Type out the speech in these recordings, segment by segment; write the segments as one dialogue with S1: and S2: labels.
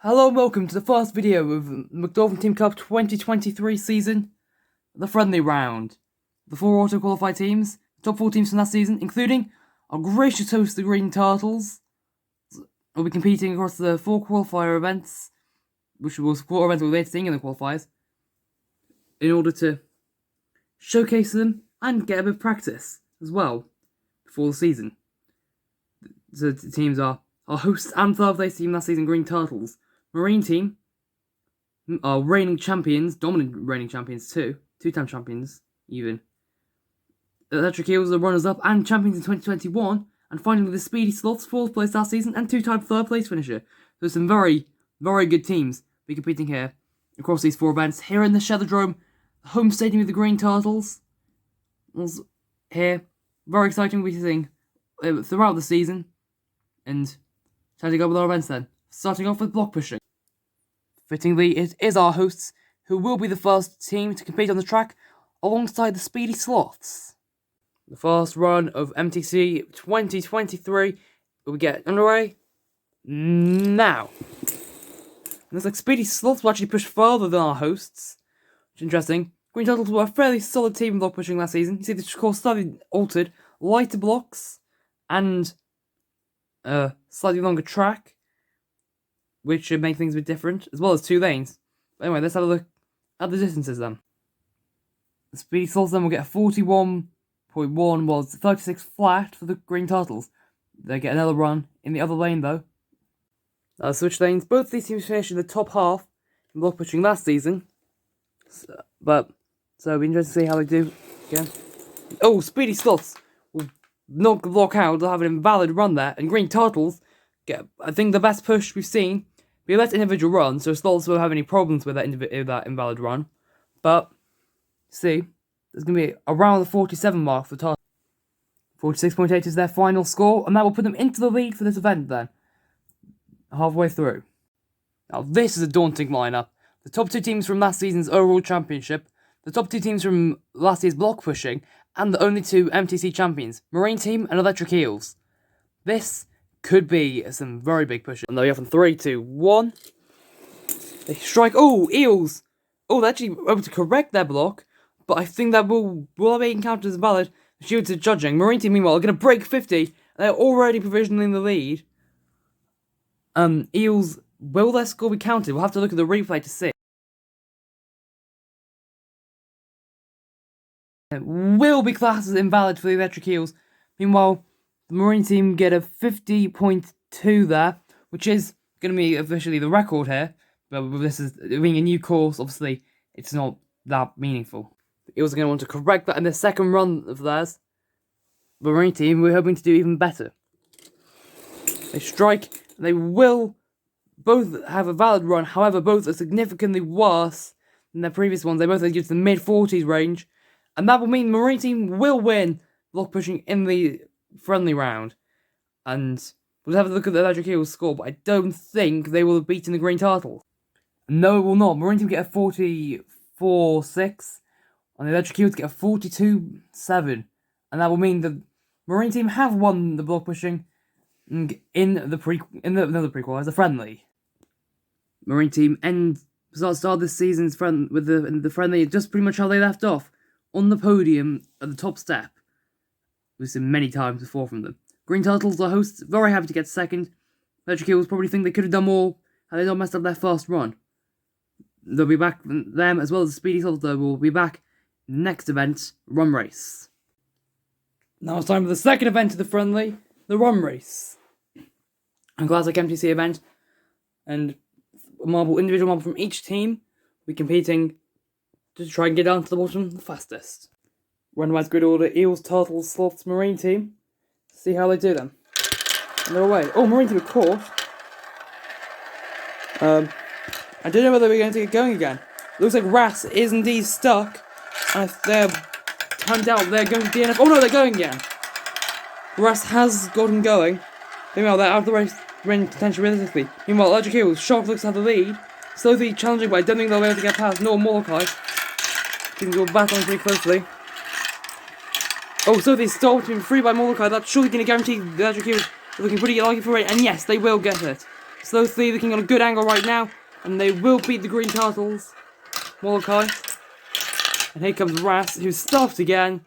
S1: Hello and welcome to the first video of the McDolphin Team Cup 2023 season, the friendly round. The 4 auto-qualified teams, the top 4 teams from that season, including our gracious host, the Green Turtles, will be competing across the 4 qualifier events, which will 4 events we'll be seeing in the qualifiers, in order to showcase them and get a bit of practice as well before the season. So the teams are our hosts and third place team last season, Green Turtles. Marine team are reigning champions, dominant reigning champions too, 2-time champions even. Electric Eels are runners-up and champions in 2021, and finally the Speedy Sloths, 4th place last season and 2-time 3rd place finisher. So some very, very good teams be competing here across these 4 events. Here in the Shellodrome, home stadium of the Green Turtles. Here, very exciting we'll be seeing throughout the season. And time to go with our events then. Starting off with block pushing. Fittingly, it is our hosts who will be the first team to compete on the track alongside the Speedy Sloths. The first run of MTC 2023 will get underway now. It looks like Speedy Sloths will actually push further than our hosts, which is interesting. Green Turtles were a fairly solid team in block pushing last season. You see the course slightly altered, lighter blocks, and a slightly longer track, which should make things a bit different, as well as 2 lanes. But anyway, let's have a look at the distances then. The Speedy Sloths then will get a 41.1, while it's 36 flat for the Green Turtles. They get another run in the other lane though. Switch lanes. Both these teams finished in the top half in block pushing last season. So it'll be interesting to see how they do again. Oh, Speedy Sloths will knock the block out. They'll have an invalid run there, and Green Turtles get, I think, the best push we've seen. Be less individual run, so Sloths won't have any problems with that invalid run. But see, there's going to be around the 47 mark for Turtles. 46.8 is their final score, and that will put them into the lead for this event then, halfway through. Now this is a daunting lineup. The top 2 teams from last season's overall championship, the top 2 teams from last year's block pushing, and the only 2 MTC champions, Marine Team and Electric Eels. This could be some very big pushes. And they'll be off in 3, 2, 1. They strike. Oh, Eels! Oh, they're actually able to correct their block, but I think that will be encountered as valid due to judging. Marine Team, meanwhile, are going to break 50. They're already provisionally in the lead. Eels, will their score be counted? We'll have to look at the replay to see. It will be classed as invalid for the Electric Eels. Meanwhile, the Marine Team get a 50.2 there, which is going to be officially the record here. But with this is being a new course, obviously, it's not that meaningful. The Eels are going to want to correct that in the second run of theirs. The Marine Team, we're hoping to do even better. They strike. They will both have a valid run, however, both are significantly worse than their previous ones. They both are used to the mid-40s range. And that will mean the Marine Team will win block pushing in the friendly round. And we'll have a look at the Electric Eels score, but I don't think they will have beaten the Green Turtles. No, it will not. Marine Team get a 44.6, and the Electric Eels get a 42.7. And that will mean the Marine Team have won the block pushing in the prequel as a friendly. Marine Team start this season's with the friendly just pretty much how they left off, on the podium at the top step. We've seen many times before from them. Green Turtles are hosts, very happy to get second. Electric Eels probably think they could have done more had they not messed up their first run. They'll be back, them as well as the Speedy Sloths though, will be back next event, Run Race. Now it's time for the second event of the friendly, the Run Race. A classic MTC event, and individual marble from each team will be competing to try and get down to the bottom the fastest. Randomised grid order, Eels, Turtles, Sloths, Marine Team. See how they do then. And they're away. Oh, Marine Team are caught. I don't know whether we're going to get going again. Looks like Ras is indeed stuck. And if they're timed out, they're going to DNF. Oh no, they're going again. Ras has gotten going. Meanwhile, they're out of the race contention realistically. Meanwhile, Electric Eels, Shark looks to have the lead. Slowly challenging, but I don't think they'll be able to get past nor Molokai. Things will battling pretty closely. Oh, so they stopped him free by Molokai. That's surely going to guarantee the Electric Eels are looking pretty lucky for it. And yes, they will get it. Slowly looking on a good angle right now, and they will beat the Green Turtles. Molokai. And here comes Ras, who's stopped again.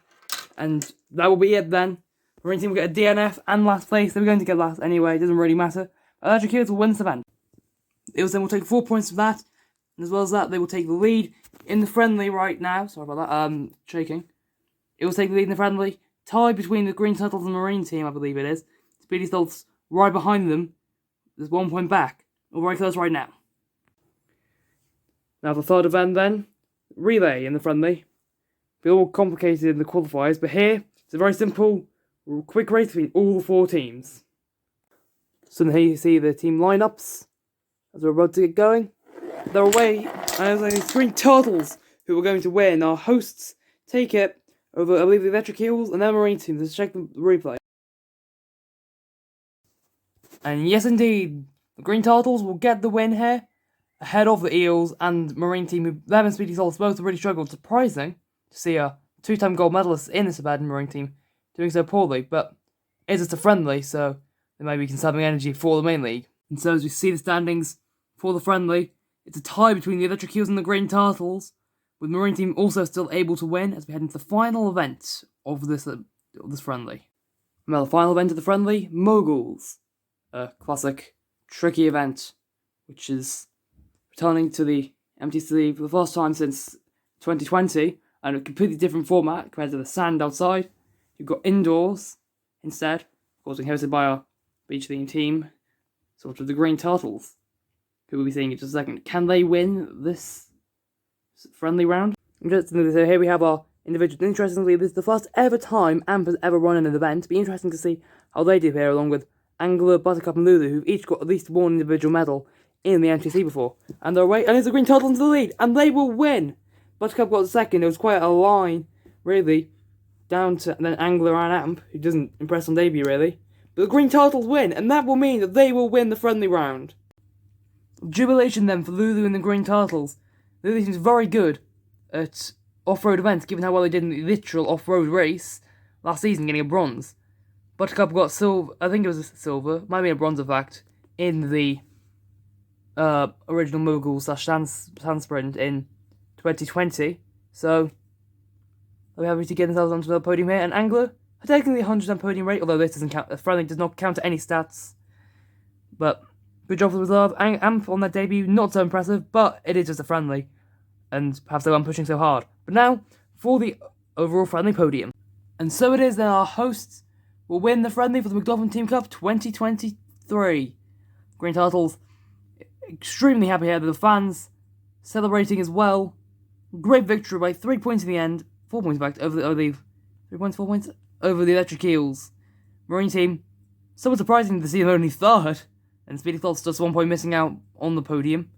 S1: And that will be it then. Marine team will get a DNF and last place. They were going to get last anyway, it doesn't really matter. Electric Eels will win this event. Eels then will take 4 points from that. And as well as that, they will take the lead in the friendly right now. Sorry about that, shaking. It will take the lead in the friendly. Tied between the Green Turtles and the Marine team, I believe it is. Speedy Stealth's right behind them. There's 1 point back. We're very close right now. Now the third event then. Relay in the friendly. Be all complicated in the qualifiers, but here it's a very simple, quick race between all the 4 teams. So here you see the team lineups as we're about to get going. They're away, and there's only Green Turtles who are going to win. Our hosts take it over, I believe, the Electric Eels and their Marine team. Let's check the replay. And yes, indeed, the Green Turtles will get the win here, ahead of the Eels and Marine team, who them and Speedy Souls both really struggled. Surprising to see a 2-time gold medalist in this bad Marine team doing so poorly, but it's just a friendly, so they may be conserving energy for the main league. And so as we see the standings for the friendly, it's a tie between the Electric Eels and the Green Turtles, with Marine team also still able to win as we head into the final event of this friendly. Now the final event of the friendly, Moguls. A classic, tricky event, which is returning to the MTC for the first time since 2020, and a completely different format compared to the sand outside. You've got indoors instead, of course being hosted by our beach themed team, sort of the Green Turtles, who we'll be seeing in just a second. Can they win this friendly round? Interestingly, so here we have our individuals. Interestingly, this is the first ever time AMP has ever run an event. It'll be interesting to see how they do here, along with Angler, Buttercup, and Lulu, who've each got at least one individual medal in the MTC before. And they're away, and it's the Green Turtles into the lead, and they will win! Buttercup got second. It was quite a line, really, down to then Angler and Amp, who doesn't impress on debut, really. But the Green Turtles win, and that will mean that they will win the friendly round. Jubilation then for Lulu and the Green Turtles. Lulu seems very good at off-road events, given how well they did in the literal off-road race last season, getting a bronze. Buttercup got silver, I think it was a silver, might be a bronze in fact, in the original Mogul / Sand Sprint in 2020. So, we're happy to get themselves onto the podium here. And Angler, technically 100% podium rate, although this doesn't count, the friendly does not count any stats. But, good job for the reserve. Amp on that debut, not so impressive, but it is just a friendly. And perhaps they weren't pushing so hard. But now, for the overall friendly podium. And so it is then our hosts will win the friendly for the McDolphin Team Cup 2023. Green Turtles, extremely happy here. The fans celebrating as well. Great victory by 3 points in the end. 4 points back over the 3 points, 4 points over the Electric Eels. Marine team, somewhat surprising to see them only third. And Speedy Thoughts just 1 point missing out on the podium.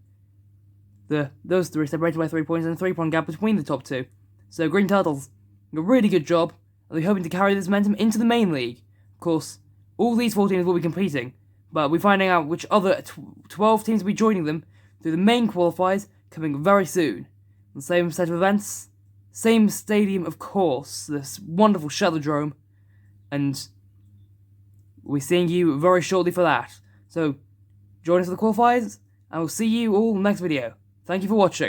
S1: Those three separated by 3 points and a 3-point gap between the top two. So Green Turtles, a really good job. They're hoping to carry this momentum into the main league. Of course, all these 4 teams will be competing, but we're finding out which other 12 teams will be joining them through the main qualifiers coming very soon. The same set of events, same stadium, of course, this wonderful Shellodrome, and we'll be seeing you very shortly for that. So, join us for the qualifiers, and we'll see you all in the next video. Thank you for watching.